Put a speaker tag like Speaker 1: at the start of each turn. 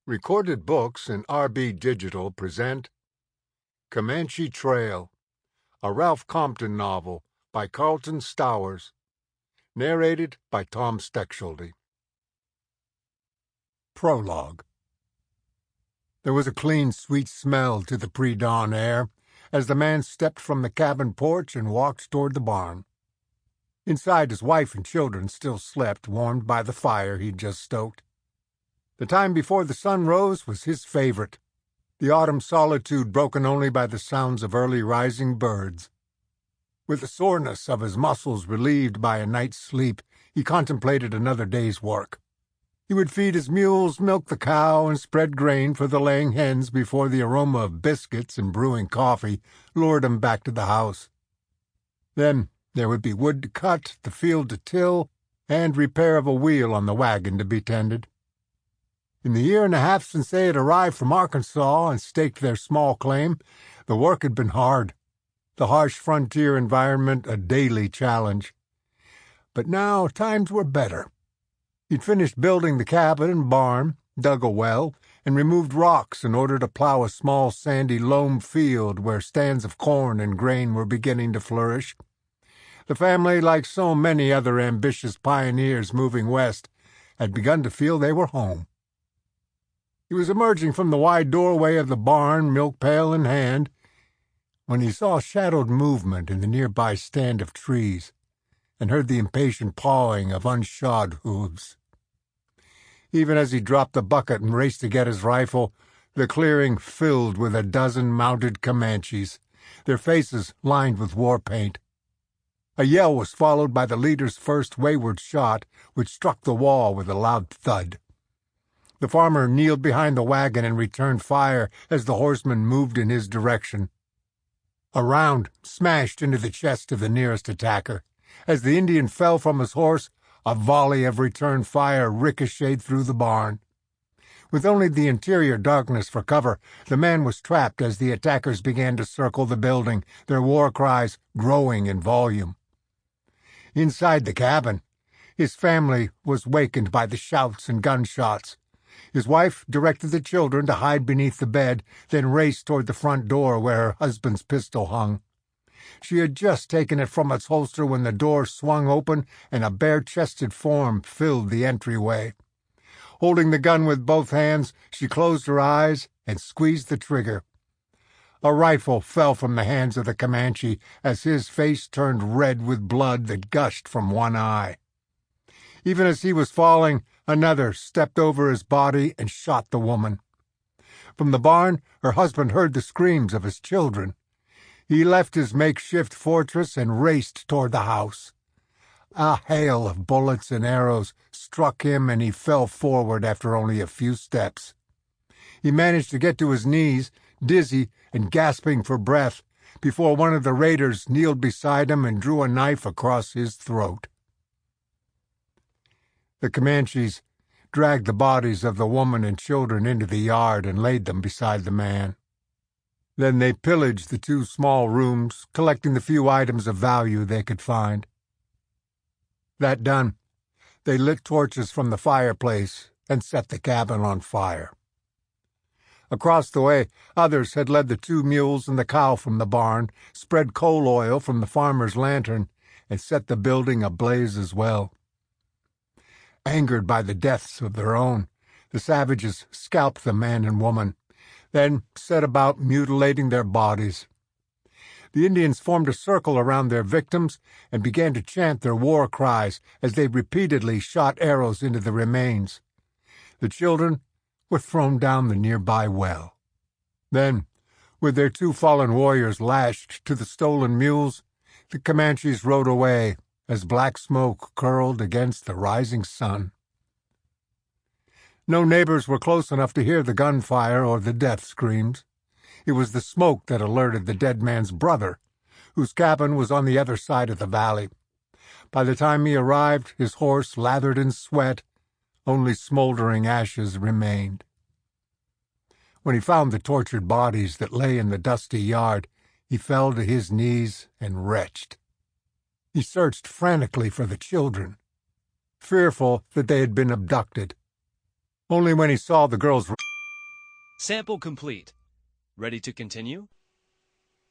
Speaker 1: Recorded Books and RB Digital present Comanche Trail, a Ralph Compton novel by Carlton Stowers, narrated by Tom Stechschulte. Prologue. There was a clean, sweet smell to the pre-dawn air as the man stepped from the cabin porch and walked toward the barn. Inside, his wife and children still slept, warmed by the fire he'd just stoked. The time before the sun rose was his favorite, the autumn solitude broken only by the sounds of early rising birds. With the soreness of his muscles relieved by a night's sleep, he contemplated another day's work. He would feed his mules, milk the cow, and spread grain for the laying hens before the aroma of biscuits and brewing coffee lured him back to the house. Then there would be wood to cut, the field to till, and repair of a wheel on the wagon to be tended. In the year and a half since they had arrived from Arkansas and staked their small claim, the work had been hard, the harsh frontier environment a daily challenge. But now times were better. He'd finished building the cabin and barn, dug a well, and removed rocks in order to plow a small sandy loam field where stands of corn and grain were beginning to flourish. The family, like so many other ambitious pioneers moving west, had begun to feel they were home. He was emerging from the wide doorway of the barn, milk pail in hand, when he saw shadowed movement in the nearby stand of trees and heard the impatient pawing of unshod hooves. Even as he dropped the bucket and raced to get his rifle, the clearing filled with a dozen mounted Comanches, their faces lined with war paint. A yell was followed by the leader's first wayward shot, which struck the wall with a loud thud. The farmer kneeled behind the wagon and returned fire as the horseman moved in his direction. A round smashed into the chest of the nearest attacker. As the Indian fell from his horse, a volley of return fire ricocheted through the barn. With only the interior darkness for cover, the man was trapped as the attackers began to circle the building, their war cries growing in volume. Inside the cabin, his family was wakened by the shouts and gunshots. His wife directed the children to hide beneath the bed, then raced toward the front door where her husband's pistol hung. She had just taken it from its holster when the door swung open and a bare-chested form filled the entryway. Holding the gun with both hands, she closed her eyes and squeezed the trigger. A rifle fell from the hands of the Comanche as his face turned red with blood that gushed from one eye. Even as he was falling, another stepped over his body and shot the woman. From the barn, her husband heard the screams of his children. He left his makeshift fortress and raced toward the house. A hail of bullets and arrows struck him, and he fell forward after only a few steps. He managed to get to his knees, dizzy and gasping for breath, before one of the raiders kneeled beside him and drew a knife across his throat. The Comanches dragged the bodies of the woman and children into the yard and laid them beside the man. Then they pillaged the two small rooms, collecting the few items of value they could find. That done, they lit torches from the fireplace and set the cabin on fire. Across the way, others had led the 2 mules and the cow from the barn, spread coal oil from the farmer's lantern, and set the building ablaze as well. Angered by the deaths of their own, the savages scalped the man and woman, then set about mutilating their bodies. The Indians formed a circle around their victims and began to chant their war cries as they repeatedly shot arrows into the remains. The children were thrown down the nearby well. Then, with their 2 fallen warriors lashed to the stolen mules, the Comanches rode away as black smoke curled against the rising sun. No neighbors were close enough to hear the gunfire or the death screams. It was the smoke that alerted the dead man's brother, whose cabin was on the other side of the valley. By the time he arrived, his horse lathered in sweat, only smoldering ashes remained. When he found the tortured bodies that lay in the dusty yard, he fell to his knees and retched. He searched frantically for the children, fearful that they had been abducted. Only when he saw the girls
Speaker 2: Sample complete. Ready to continue?